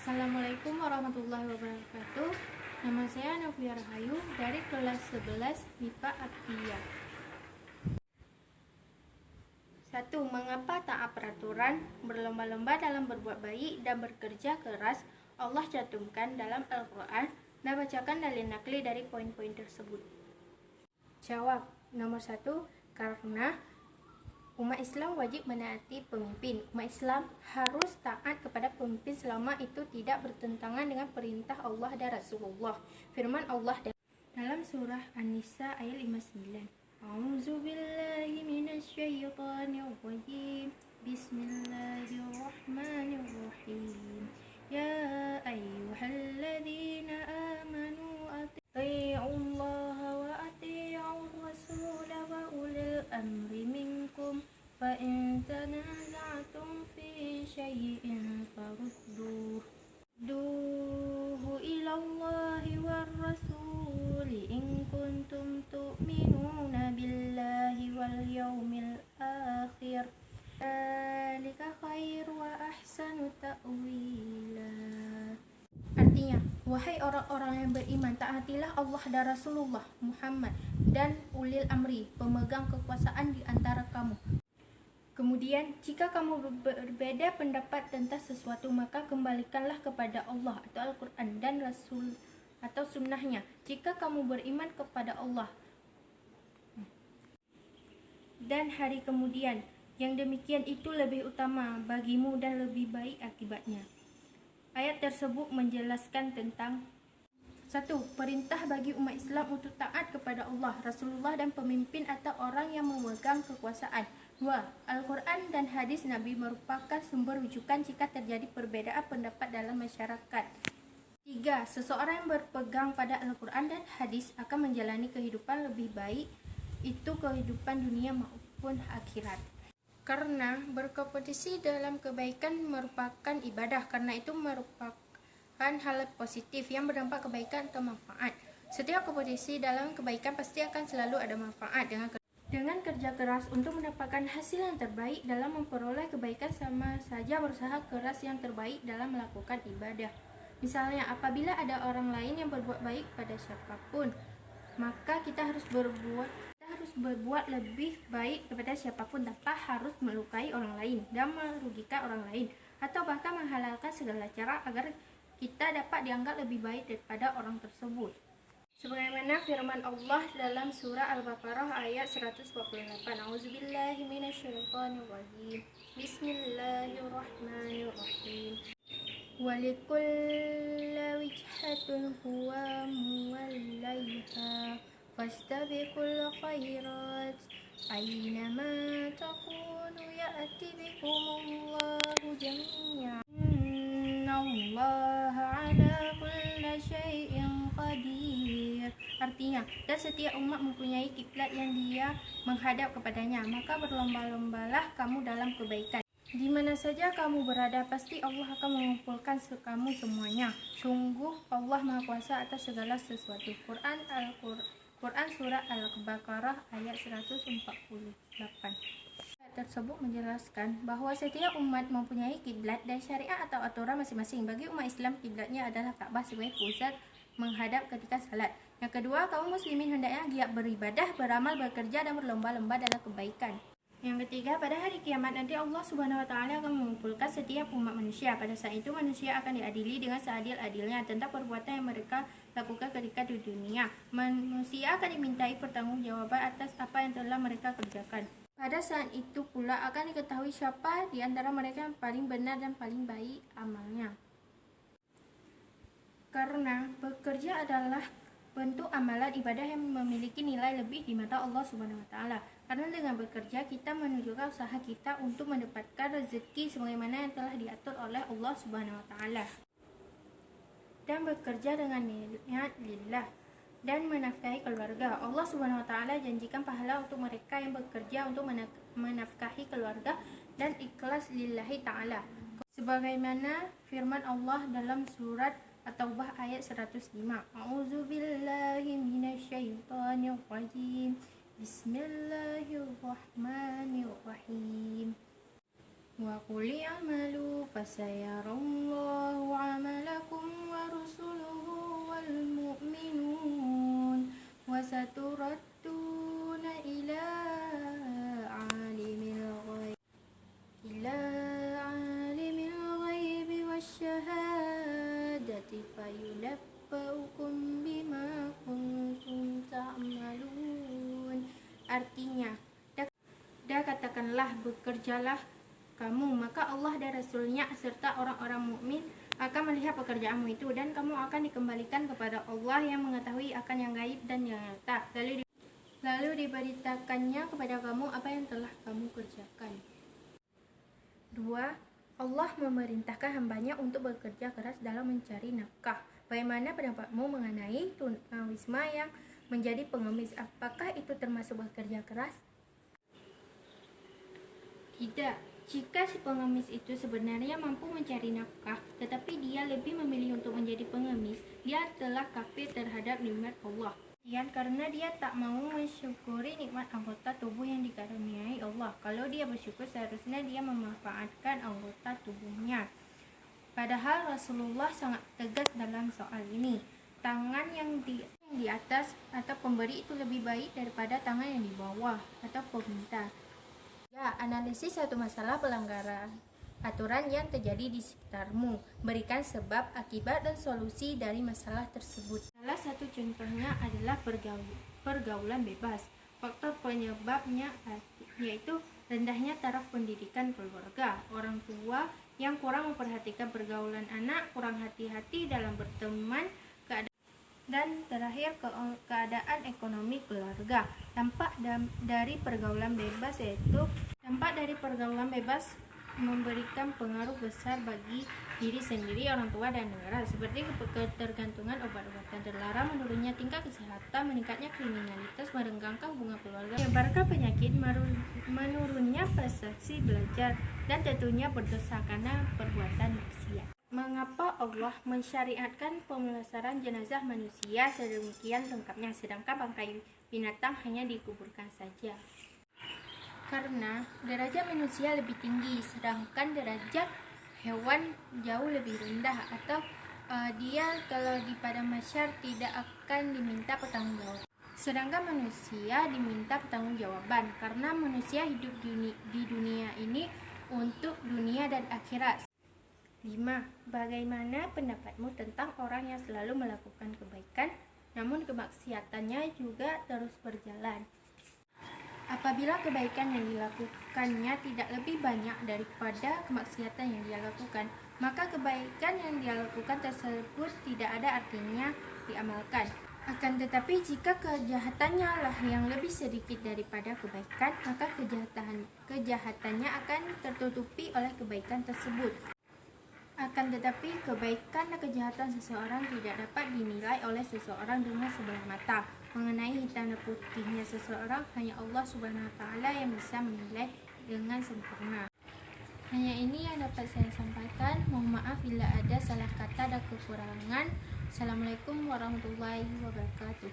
Assalamualaikum warahmatullahi wabarakatuh. Nama saya Novia Rahayu dari kelas 11 MIPA Aktia. 1. Mengapa taat peraturan, berlomba-lomba dalam berbuat baik dan bekerja keras Allah cantumkan dalam Al-Quran dan bacakan dalil nakli dari poin-poin tersebut? Jawab. Nomor 1. Karena umat Islam wajib menaati pemimpin. Umat Islam harus taat kepada pemimpin selama itu tidak bertentangan dengan perintah Allah dan Rasulullah. Firman Allah dalam surah An-Nisa ayat 59. A'udzu billahi minasyaitonir rajim. Bismillahirrahmanirrahim. Ya ayyuhalladzina amanu atii'ullaha wa atii'ur rasul wa ulil amri minkum fa in tanaza'tum fi syai'in farudduhu ilallahi war rasuli in kuntum tu'minuna billahi wal yawmil akhir dzalika khair wa ahsanu ta'wila. Artinya, wahai orang-orang yang beriman, taatilah Allah dan Rasulullah Muhammad dan ulil amri, pemegang kekuasaan di antara kamu. Kemudian, jika kamu berbeda pendapat tentang sesuatu, maka kembalikanlah kepada Allah atau Al-Quran dan Rasul atau sunnahnya. Jika kamu beriman kepada Allah dan hari kemudian, yang demikian itu lebih utama bagimu dan lebih baik akibatnya. Ayat tersebut menjelaskan tentang 1. Perintah bagi umat Islam untuk taat kepada Allah, Rasulullah dan pemimpin atau orang yang memegang kekuasaan. 2. Al-Quran dan hadis Nabi merupakan sumber rujukan jika terjadi perbedaan pendapat dalam masyarakat. 3. Seseorang yang berpegang pada Al-Quran dan hadis akan menjalani kehidupan lebih baik, itu kehidupan dunia maupun akhirat. Karena berkompetisi dalam kebaikan merupakan ibadah, karena itu merupakan hal positif yang berdampak kebaikan atau manfaat. Setiap kompetisi dalam kebaikan pasti akan selalu ada manfaat. Dengan kerja keras untuk mendapatkan hasil yang terbaik dalam memperoleh kebaikan sama saja berusaha keras yang terbaik dalam melakukan ibadah. Misalnya, apabila ada orang lain yang berbuat baik pada siapapun, maka kita harus berbuat lebih baik kepada siapapun tanpa harus melukai orang lain dan merugikan orang lain, atau bahkan menghalalkan segala cara agar kita dapat dianggap lebih baik daripada orang tersebut. Sebagaimana firman Allah dalam surah Al-Baqarah ayat 148. A'udzubillahi minasyaitonirrajim. Bismillahirrahmanirrahim. Walikulli wijhatun huwa muwallaiha fastabiqul khairat aynama takunu ya'ti bikumullahu jami'an innallaha ala kulli syai'in qadir. Artinya, dan setiap umat mempunyai kiblat yang dia menghadap kepadanya, maka berlomba-lombalah kamu dalam kebaikan. Di mana saja kamu berada, pasti Allah akan mengumpulkan kamu semuanya. Sungguh Allah Maha Kuasa atas segala sesuatu. Quran Surah Al-Baqarah ayat 148. Tersebut menjelaskan bahwa setiap umat mempunyai kiblat dan syariat atau aturan masing-masing. Bagi umat Islam, kiblatnya adalah Ka'bah sebagai pusat menghadap ketika salat. Yang kedua, kaum muslimin hendaknya giat beribadah, beramal, bekerja dan berlomba-lomba dalam kebaikan. Yang ketiga, pada hari kiamat nanti Allah Subhanahu wa taala akan mengumpulkan setiap umat manusia. Pada saat itu manusia akan diadili dengan seadil-adilnya tentang perbuatan yang mereka lakukan ketika di dunia. Manusia akan dimintai pertanggungjawaban atas apa yang telah mereka kerjakan. Pada saat itu pula akan diketahui siapa di antara mereka yang paling benar dan paling baik amalnya. Karena bekerja adalah bentuk amalan ibadah yang memiliki nilai lebih di mata Allah Subhanahu wa taala. Karena dengan bekerja kita menunjukkan usaha kita untuk mendapatkan rezeki sebagaimana yang telah diatur oleh Allah Subhanahu wa taala. Dan bekerja dengan niat lillah dan menafkahi keluarga. Allah Subhanahu wa taala janjikan pahala untuk mereka yang bekerja untuk menafkahi keluarga dan ikhlas lillahi taala. Sebagaimana firman Allah dalam surat At-Taubah ayat 105. A'udzubillahi minasyaitonirrajim. Bismillahirrahmanirrahim. Wa qul i'malu fasayarallahu 'amalakum wasyahadati fayunabbi'ukum bima kuntum ta'malun. Artinya, katakanlah, bekerjalah kamu, maka Allah dan Rasul-Nya serta orang-orang mukmin akan melihat pekerjaanmu itu, dan kamu akan dikembalikan kepada Allah yang mengetahui akan yang gaib dan yang nyata. Lalu diberitakannya kepada kamu apa yang telah kamu kerjakan. 2. Allah memerintahkan hambanya untuk bekerja keras dalam mencari nafkah. Bagaimana pendapatmu mengenai tunawisma yang menjadi pengemis? Apakah itu termasuk bekerja keras? Tidak. Jika si pengemis itu sebenarnya mampu mencari nafkah, tetapi dia lebih memilih untuk menjadi pengemis, dia telah kafir terhadap nikmat Allah. Karena dia tak mau mensyukuri nikmat anggota tubuh yang dikaruniai Allah. Kalau dia bersyukur, seharusnya dia memanfaatkan anggota tubuhnya. Padahal Rasulullah sangat tegas dalam soal ini. Tangan yang di atas atau pemberi itu lebih baik daripada tangan yang di bawah atau peminta. Ya, analisis satu masalah pelanggaran aturan yang terjadi di sekitarmu. Berikan sebab, akibat, dan solusi dari masalah tersebut. Salah satu contohnya adalah pergaulan bebas. Faktor penyebabnya yaitu rendahnya taraf pendidikan keluarga, orang tua yang kurang memperhatikan pergaulan anak, kurang hati-hati dalam berteman, dan terakhir keadaan ekonomi keluarga. Dampak dari pergaulan bebas memberikan pengaruh besar bagi diri sendiri, orang tua, dan negara, seperti ketergantungan obat-obatan terlarang, menurunnya tingkat kesehatan, meningkatnya kriminalitas, merenggangkan hubungan keluarga, menyebarkan penyakit, menurunnya prestasi belajar, dan tentunya berdosa karena perbuatan maksiat. Mengapa Allah mensyariatkan pemulasaran jenazah manusia sedemikian lengkapnya, sedangkan bangkai binatang hanya dikuburkan saja? Karena derajat manusia lebih tinggi, sedangkan derajat hewan jauh lebih rendah, atau dia kalau di padang mahsyar tidak akan diminta pertanggungjawaban. Sedangkan manusia diminta pertanggungjawaban, karena manusia hidup di dunia ini untuk dunia dan akhirat. 5. Bagaimana pendapatmu tentang orang yang selalu melakukan kebaikan, namun kemaksiatannya juga terus berjalan? Apabila kebaikan yang dilakukannya tidak lebih banyak daripada kemaksiatan yang dia lakukan, maka kebaikan yang dia lakukan tersebut tidak ada artinya diamalkan. Akan tetapi jika kejahatannya lah yang lebih sedikit daripada kebaikan, maka kejahatannya akan tertutupi oleh kebaikan tersebut. Akan tetapi kebaikan dan kejahatan seseorang tidak dapat dinilai oleh seseorang dengan sebelah mata. Mengenai hitam dan putihnya seseorang, hanya Allah Subhanahu wa Ta'ala yang bisa menilai dengan sempurna. Hanya ini yang dapat saya sampaikan. Mohon maaf bila ada salah kata dan kekurangan. Assalamualaikum warahmatullahi wabarakatuh.